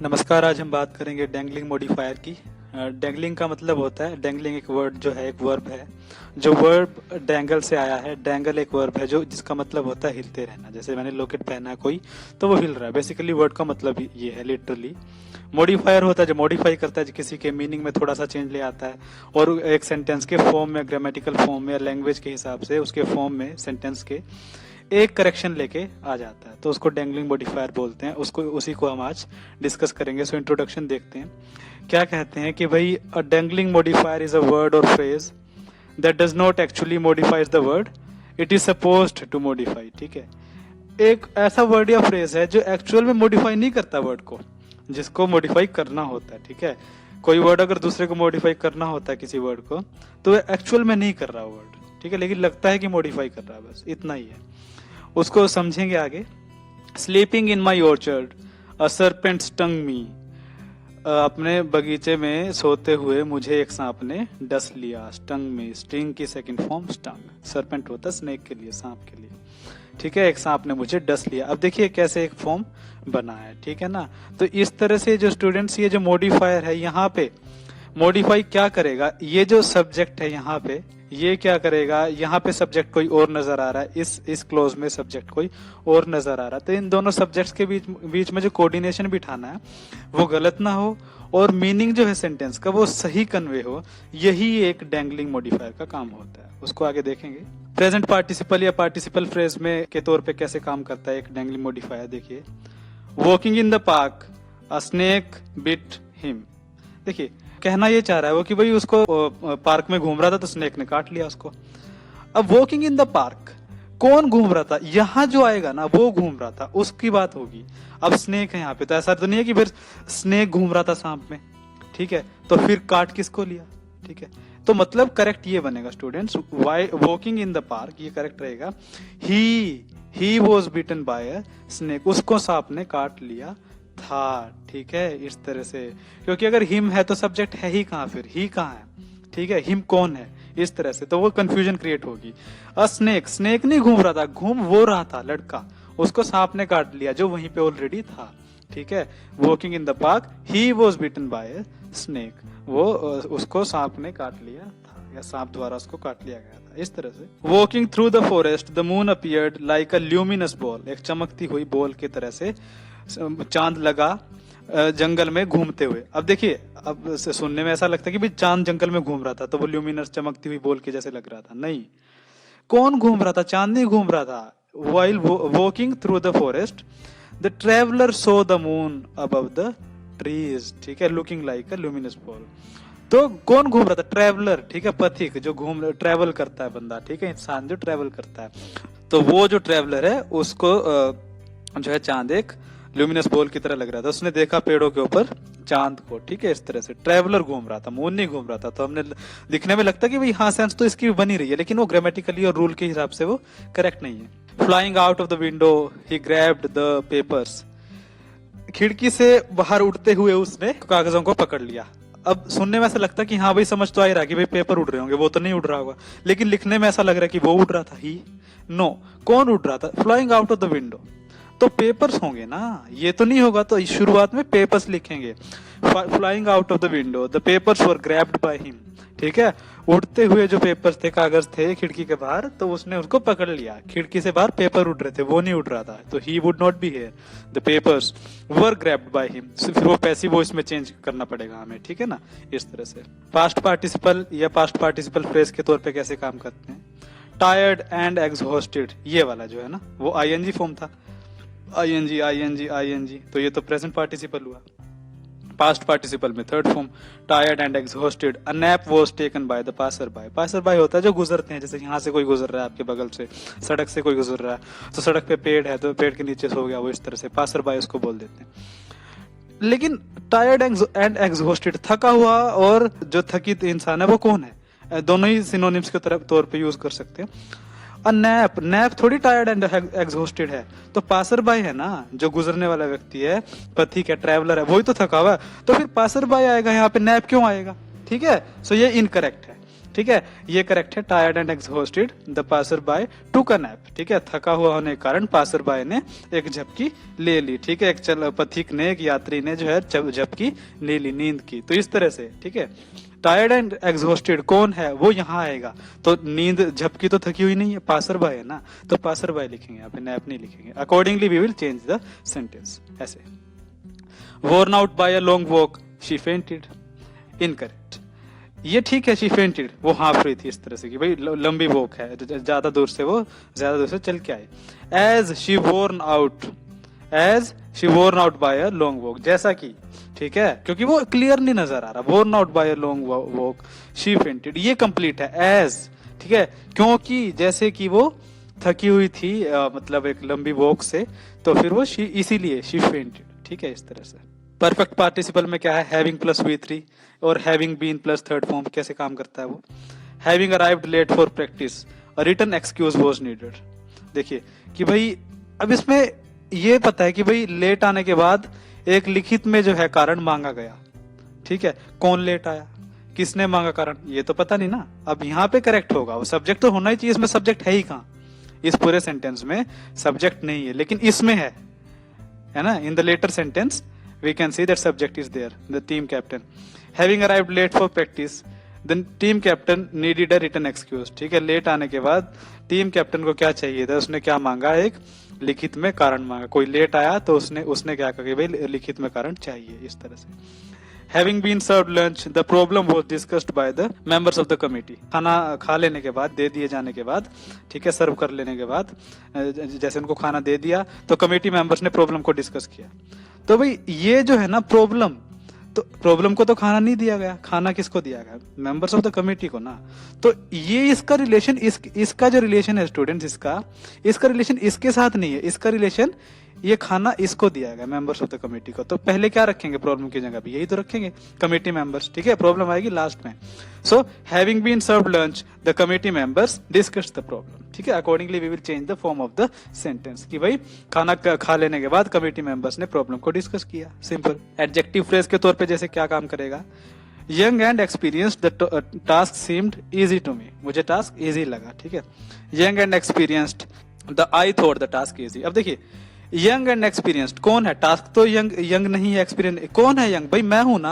नमस्कार। आज हम बात करेंगे डैंगलिंग मॉडिफायर की। डैंगलिंग का मतलब होता है, डैंगलिंग एक वर्ड जो है, एक वर्ब है। जो वर्ब डैंगल से आया है। डैंगल एक वर्ब है जो जिसका मतलब होता है हिलते रहना। जैसे मैंने लॉकेट पहना है कोई, तो वो हिल रहा है। बेसिकली वर्ड का मतलब ये है लिटरली। मॉडिफायर होता है जो मॉडिफाई करता है, जो किसी के मीनिंग में थोड़ा सा चेंज ले आता है और एक सेंटेंस के फॉर्म में, ग्रामेटिकल फॉर्म में, लैंग्वेज के हिसाब से उसके फॉर्म में, सेंटेंस के एक करेक्शन लेके आ जाता है, तो उसको डैंगलिंग मॉडिफायर बोलते हैं। उसको उसी को हम आज डिस्कस करेंगे। सो इंट्रोडक्शन देखते हैं। क्या कहते हैं कि भाई a dangling modifier is a word or phrase that does not actually modifies the word it is supposed to modify. ठीक है, एक ऐसा वर्ड या फ्रेज है जो एक्चुअल में मॉडिफाई नहीं करता वर्ड को, जिसको मॉडिफाई करना होता है। ठीक है, कोई वर्ड अगर दूसरे को मॉडिफाई करना होता है किसी वर्ड को, तो एक्चुअल में नहीं कर रहा वर्ड। ठीक है, लेकिन लगता है कि मॉडिफाई कर रहा है, बस इतना ही है। उसको समझेंगे आगे। Sleeping in my orchard a serpent stung me. अपने बगीचे में सोते हुए मुझे एक सांप ने डस लिया। स्टंग में, स्टिंग की सेकंड फॉर्म स्टंग। सर्पेंट होता स्नेक के लिए, सांप के लिए। ठीक है, एक सांप ने मुझे डस लिया। अब देखिए कैसे एक फॉर्म बना है। ठीक है ना, तो इस तरह से जो स्टूडेंट्स, ये जो मॉडिफायर है यहाँ पे, मॉडिफाई क्या करेगा, ये जो सब्जेक्ट है यहाँ पे, ये क्या करेगा, यहाँ पे सब्जेक्ट कोई और नजर आ रहा है, इस क्लोज में सब्जेक्ट कोई और नजर आ रहा है, तो इन दोनों सब्जेक्ट्स के बीच में जो कोऑर्डिनेशन बिठाना है वो गलत ना हो और मीनिंग जो है सेंटेंस का वो सही कन्वे हो। यही एक डैंगलिंग मॉडिफायर का काम होता है। उसको आगे देखेंगे। प्रेजेंट पार्टिसिपल या पार्टिसिपल फ्रेज में के तौर पे कैसे काम करता है एक डैंगलिंग मॉडिफायर, देखिए। Walking in the park a snake bit him. देखिए, कहना ये चाह रहा है वो कि भाई उसको पार्क में घूम रहा था तो स्नेक ने काट लिया उसको। अब वॉकिंग इन द पार्क, कौन घूम रहा था, यहां जो आएगा ना वो घूम रहा था, उसकी बात होगी। अब स्नेक है यहाँ पे, तो ऐसा तो नहीं है कि फिर स्नेक घूम रहा था सांप में। ठीक है, तो फिर काट किसको लिया। ठीक है, तो मतलब करेक्ट ये बनेगा students, while walking in the park, ये करेक्ट रहेगा। He was beaten by a snake, उसको सांप ने काट लिया था। ठीक है, इस तरह से, क्योंकि अगर हिम है तो सब्जेक्ट है ही कहाँ, फिर ही कहाँ है। ठीक है, हिम कौन है, इस तरह से तो वो कंफ्यूजन क्रिएट होगी। अ स्नेक, स्नेक नहीं घूम रहा था, घूम वो रहा था लड़का, उसको सांप ने काट लिया जो वहीं पे ऑलरेडी था। ठीक है, walking in the park he was beaten bye a snake, वो उसको सांप ने काट लिया था, या सांप द्वारा उसको काट लिया गया था। इस तरह से walking through the forest the moon appeared like a luminous ball, एक चमकती हुई बॉल की तरह से चांद लगा जंगल में घूमते हुए। अब देखिए, अब सुनने में ऐसा लगता है कि भाई चांद जंगल में घूम रहा था तो वो ल्यूमिनस चमकती हुई बॉल के जैसे लग रहा था। नहीं, कौन घूम रहा था, चांद नहीं घूम रहा था। While walking through the forest the traveller so the moon above the trees. ठीक है, लुकिंग लाइक अ ल्यूमिनस बॉल। तो कौन घूम रहा था, ट्रेवलर। ठीक है, पथिक, जो घूम ट्रेवल करता है बंदा। ठीक है, इंसान जो ट्रेवल करता है, तो वो जो ट्रेवलर है उसको जो है चांद एक ल्यूमिनस बॉल की तरह लग रहा था। उसने देखा पेड़ों के ऊपर चांद को। ठीक है, इस तरह से ट्रेवलर घूम रहा था, मून नहीं घूम रहा था। तो हमने दिखने में लगता कि भाई हाँ, सेंस तो इसकी बनी रही है, लेकिन वो ग्रामेटिकली और रूल के हिसाब से वो करेक्ट नहीं है। Flying out of the window he grabbed the papers, खिड़की से बाहर उड़ते हुए उसने कागजों को पकड़ लिया। अब सुनने में ऐसा लगता कि हाँ भाई, समझ तो आ ही रहा कि भाई पेपर उड़ रहे होंगे, वो तो नहीं उड़ रहा होगा, लेकिन लिखने में ऐसा लग रहा है कि वो उड़ रहा था। ही नो, कौन उड़ रहा था, flying out of the window, तो पेपर्स होंगे ना, ये तो नहीं होगा। तो शुरुआत में पेपर्स लिखेंगे। Flying out of the window the papers were grabbed by him. ठीक है, उड़ते हुए जो पेपर्स थे, कागज थे खिड़की के बाहर, तो उसने उसको पकड़ लिया। खिड़की से बाहर पेपर उड़ रहे थे, वो नहीं उड़ रहा था, तो he would not be here. The papers were grabbed by him, फिर वो पैसिव वॉइस में चेंज करना पड़ेगा हमें। ठीक है ना, इस तरह से। पास्ट पार्टिसिपल या पास्ट पार्टिसिपल फ्रेज के तौर पे कैसे काम करते हैं। टायर्ड एंड एग्जॉस्टेड, ये वाला जो है ना, वो आईएनजी फॉर्म था। आईएनजी आईएनजी आईएनजी, तो ये तो प्रेजेंट पार्टिसिपल हुआ। पास्ट पार्टिसिपल में third form, tired and exhausted a nap was taken by the passer by. Passer by होता है जो गुजरते हैं, जैसे यहाँ से कोई गुजर रहा है आपके बगल से, सड़क से कोई गुजर रहा है, तो सड़क पे पेड़ है तो पेड़ के नीचे सो गया, वो इस तरह से पासर बाय उसको बोल देते हैं। लेकिन टायर्ड एंड एग्जॉस्टेड, थका हुआ और जो थकित इंसान है वो कौन है, दोनों ही सिनोनिम्स के तौर पे यूज कर सकते हैं। नैप, नैप थोड़ी टायर्ड एंड एग्जॉस्टेड है, तो पासर बाय है ना, जो गुजरने वाला व्यक्ति है, पथिक है, ट्रैवलर है, वही तो थका हुआ है, तो फिर पासर बाय आएगा यहाँ पे, नैप क्यों आएगा। ठीक है, सो ये इनकरेक्ट है। ठीक है, ये करेक्ट है। Tired and exhausted the passer by took a nap, ठीक है, थका हुआ होने के कारण पासर बाय ने एक झपकी ले ली, ठीक है, एक पथिक ने, एक यात्री ने जो है झपकी ले ली, नींद की। तो इस तरह से, ठीक है, टायर्ड एंड एग्जॉस्टेड कौन है, वो यहाँ आएगा, तो नींद झपकी तो थकी हुई नहीं है, पासर बाय है ना, तो पासर बाय लिखेंगे यहाँ पे, नैप नहीं लिखेंगे। Accordingly we will change the sentence ऐसे। worn out by a long walk she fainted, incorrect। ये ठीक है, शी फेंटेड, वो हाँफ रही थी इस तरह से कि भाई लंबी वॉक है, ज्यादा दूर से चल के आए। As she worn out by a long walk, जैसा कि, ठीक है, क्योंकि वो क्लियर नहीं नजर आ रहा, worn out by a long walk she fainted, ये कंप्लीट है। एज, ठीक है, क्योंकि जैसे कि वो थकी हुई थी, मतलब एक लंबी वॉक से, तो फिर वो शी, इसीलिए शी फेंटेड, ठीक है, इस तरह से। परफेक्ट पार्टिसिपल में क्या है, हैविंग प्लस V3 और having been plus third form कैसे काम करता है वो। Having arrived late for practice, a written excuse was needed. देखिए कि भाई अब इसमें ये पता है कि भाई लेट आने के बाद एक लिखित में जो है कारण मांगा गया, ठीक है, कौन लेट आया, किसने मांगा कारण, ये तो पता नहीं ना। अब यहाँ पे करेक्ट होगा, वो सब्जेक्ट तो होना ही चाहिए, इसमें सब्जेक्ट है ही कहाँ, इस पूरे सेंटेंस में सब्जेक्ट नहीं है, लेकिन इसमें है ना। In the latter sentence we can see that subject is there, the team captain having arrived late for practice, then team captain needed a written excuse, ठीक है, लेट आने के बाद टीम कैप्टन को क्या चाहिए था, उसने क्या मांगा, एक लिखित में कारण मांगा। कोई लेट आया तो उसने क्या कहा कि भाई लिखित में कारण चाहिए, इस तरह से। Having been served lunch, the problem was discussed by the members of the committee। खाना खा लेने के बाद, दे दिए जाने के बाद, ठीक है, सर्व कर लेने के बाद, जैसे उनको खाना दे दिया तो कमेटी मेंबर्स ने प्रॉब्लम को डिस्कस किया। तो भाई ये जो है ना प्रॉब्लम, तो प्रॉब्लम को तो खाना नहीं दिया गया, खाना किसको दिया गया, मेंबर्स ऑफ द कमेटी को ना। तो ये इसका रिलेशन, इसका जो रिलेशन है स्टूडेंट्स, इसका रिलेशन इसके साथ नहीं है, इसका रिलेशन ये खाना इसको दिया गया, मेंबर्स ऑफ द कमेटी को। तो पहले क्या रखेंगे प्रॉब्लम की जगह भी, यही तो रखेंगे, कमेटी मेंबर्स, ठीक है, प्रॉब्लम आएगी लास्ट में। So having been served lunch the committee members discussed the problem, ठीक है, accordingly we will change the form of the sentence कि भाई खाना खा लेने के बाद कमेटी मेंबर्स ने प्रॉब्लम को डिस्कस किया, सिंपल। एडजेक्टिव फ्रेज के तौर पे जैसे क्या काम करेगा, young and experienced the task seemed easy to me, मुझे टास्क इजी लगा, ठीक है। Young and experienced the I thought the task easy. अब देखिए यंग एंड एक्सपीरियंस्ड कौन है, टास्क तो यंग नहीं है, एक्सपीरियंस कौन है, यंग, भाई मैं हूं ना।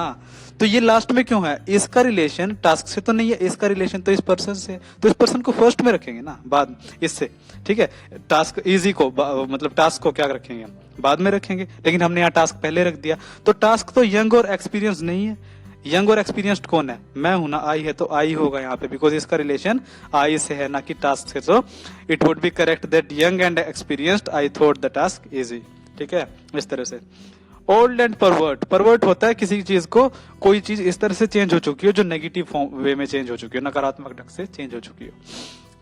तो ये लास्ट में क्यों है, इसका रिलेशन टास्क से तो नहीं है, इसका रिलेशन तो इस पर्सन से, तो इस पर्सन को फर्स्ट में रखेंगे ना, बाद इससे, ठीक है। टास्क इजी को मतलब टास्क को क्या रखेंगे, बाद में रखेंगे, लेकिन हमने यहाँ टास्क पहले रख दिया। तो टास्क तो यंग और एक्सपीरियंस नहीं है, यंग और एक्सपीरियंस्ड कौन है, मैं हूं ना, आई है, तो आई होगा यहाँ पे, बिकॉज इसका रिलेशन आई से है ना कि टास्क से। तो it would be correct that young and experienced I thought the task easy, ठीक है, इस तरह से। ओल्ड एंड परवर्ट, परवर्ट होता है किसी चीज को, कोई चीज इस तरह से चेंज हो चुकी हो जो नेगेटिव फॉर्म वे में चेंज हो चुकी हो, नकारात्मक ढंग से चेंज हो चुकी हो,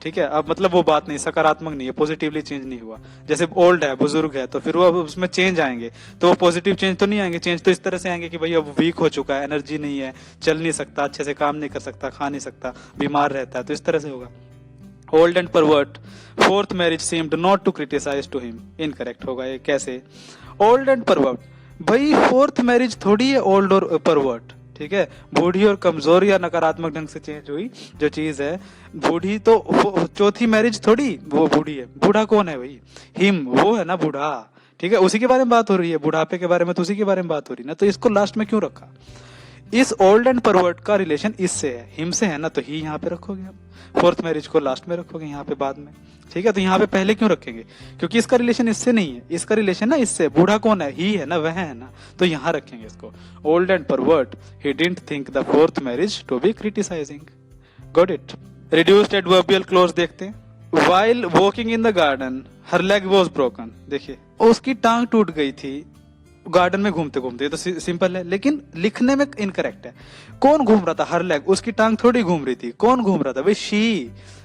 ठीक है। अब मतलब वो बात नहीं, सकारात्मक नहीं है, पॉजिटिवली चेंज नहीं हुआ। जैसे ओल्ड है, बुजुर्ग है, तो फिर वो उसमें चेंज आएंगे, तो वो पॉजिटिव चेंज तो नहीं आएंगे, चेंज तो इस तरह से आएंगे कि भाई अब वीक हो चुका है, एनर्जी नहीं है, चल नहीं सकता, अच्छे से काम नहीं कर सकता, खा नहीं सकता, बीमार रहता है, तो इस तरह से होगा। Old and pervert, fourth marriage seemed not to criticise to him, incorrect होगा ये। कैसे, ओल्ड एंड परवर्ट, भाई फोर्थ मैरिज थोड़ी है ओल्ड और परवर्ट, ठीक है। बूढ़ी और कमजोर या नकारात्मक ढंग से चेंज हुई जो चीज है, बूढ़ी तो चौथी मैरिज थोड़ी वो बूढ़ी है, बूढ़ा कौन है भाई, हिम, वो है ना बूढ़ा, ठीक है, उसी के बारे में बात हो रही है, बुढ़ापे के बारे में तो उसी के बारे में बात हो रही है ना, तो इसको लास्ट में क्यों रखा। इस ओल्ड एंड परवर्ट का रिलेशन इससे है, हिम से है ना, तो ही यहाँ पे रखोगे आप, फोर्थ मैरिज को लास्ट में रखोगे यहाँ पे बाद में, ठीक है। तो यहाँ पे पहले क्यों रखेंगे, क्योंकि इसका रिलेशन इससे नहीं है, इसका रिलेशन ना इससे, बूढ़ा कौन है, ही है ना, वह है ना, तो यहाँ रखेंगे इसको। Old and pervert, he didn't think the fourth marriage to be criticising, got it. Reduced adverbial clause देखते हैं। While walking in the garden, her leg was broken। देखिए उसकी टांग टूट गई थी गार्डन में घूमते घूमते, तो सिंपल है, लेकिन लिखने में इनकरेक्ट है। कौन घूम रहा था, हर लेग, उसकी टांग थोड़ी घूम रही थी, कौन घूम रहा था भाई,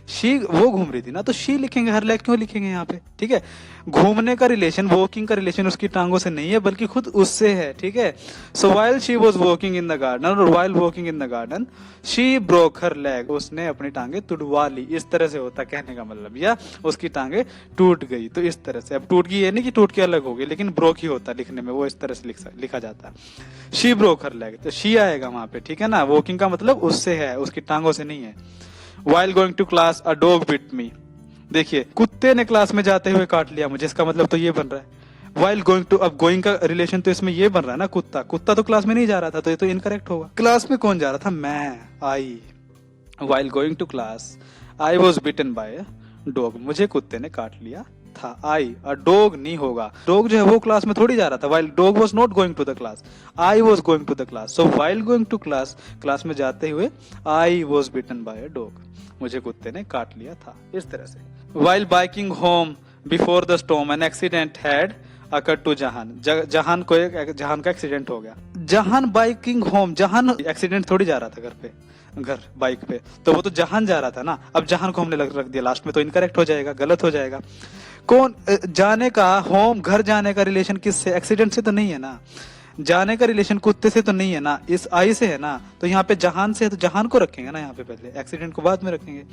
शी वो घूम रही थी ना, तो शी लिखेंगे, हर लेग क्यों लिखेंगे यहाँ पे, ठीक है। घूमने का रिलेशन, वॉकिंग का रिलेशन उसकी टांगों से नहीं है बल्कि खुद उससे है, ठीक है। So while she was walking in the garden, और while walking in the garden she broke her leg, उसने अपनी टांगे तुड़वा ली, इस तरह से होता कहने का मतलब, या उसकी टांगे टूट गई, तो इस तरह से। अब टूट गई ये नहीं कि टूट के अलग हो गई, लेकिन ब्रोक ही होता लिखने में, वो इस तरह से लिखा जाता है। शी ब्रोक हर लेग, तो शी आएगा वहां पे, ठीक है ना। वॉकिंग का मतलब उससे है, उसकी टांगों से नहीं है। While going to class, a dog bit me. देखिए, कुत्ते ने क्लास में जाते हुए काट लिया मुझे, इसका मतलब तो ये बन रहा है। While going to, अब going का रिलेशन तो इसमें ये बन रहा है ना, कुत्ता, कुत्ता तो क्लास में नहीं जा रहा था, तो ये तो इनकरेक्ट होगा। क्लास में कौन जा रहा था? मैं, आई। While going to class, I was bitten by a dog. मुझे कुत्ते ने काट लिया था। आई, अ डॉग नहीं होगा, डॉग जो है वो क्लास में थोड़ी जा रहा था। While dog was not going to the class, I was going to the class. So while going to class, class में जाते हुए, I was bitten by a dog, मुझे कुत्ते ने काट लिया था, इस तरह से। While biking home before the storm, an accident had occurred to Jahan, Jahan जहान का एक्सीडेंट हो गया। जहान बाइकिंग होम, जहान एक्सीडेंट थोड़ी जा रहा था घर पे, घर बाइक पे, तो वो तो जहान जा रहा था ना। अब जहान को हमने रख दिया लास्ट में, तो इनकरेक्ट हो जाएगा, गलत हो जाएगा। कौन जाने का, होम घर जाने का रिलेशन किससे? एक्सीडेंट से तो नहीं है ना। जाने का रिलेशन कुत्ते से तो नहीं है ना, इस आई से है ना। तो यहाँ पे जहान से है, तो जहान को रखेंगे ना यहाँ पे पहले, एक्सीडेंट को बाद में रखेंगे।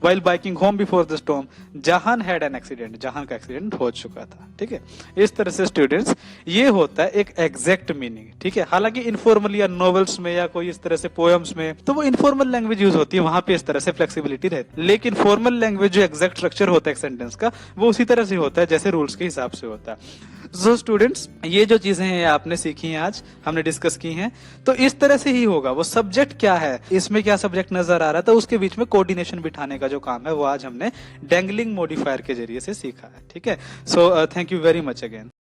While biking home before the storm, जहान हैड एन एक्सीडेंट, जहान का एक्सीडेंट हो चुका था, ठीक है। इस तरह से स्टूडेंट्स, ये होता है एक एग्जैक्ट मीनिंग, ठीक है। हालांकि इनफॉर्मल या नॉवेल्स में या कोई इस तरह से पोएम्स में, तो वो इनफॉर्मल लैंग्वेज यूज होती है, वहां पे इस तरह से फ्लेक्सिबिलिटी रहती है। लेकिन फॉर्मल लैंग्वेज जो एग्जैक्ट स्ट्रक्चर होता है एक सेंटेंस का, वो उसी तरह से होता है जैसे रूल्स के हिसाब से होता है। सो स्टूडेंट्स, ये जो चीजें हैं आपने सीखी हैं, आज हमने डिस्कस की हैं, तो इस तरह से ही होगा। वो सब्जेक्ट क्या है, इसमें क्या सब्जेक्ट नजर आ रहा था, उसके बीच में कोऑर्डिनेशन बिठाने का जो काम है, वो आज हमने डैंगलिंग मॉडिफायर के जरिए से सीखा है, ठीक है। So thank you very much again.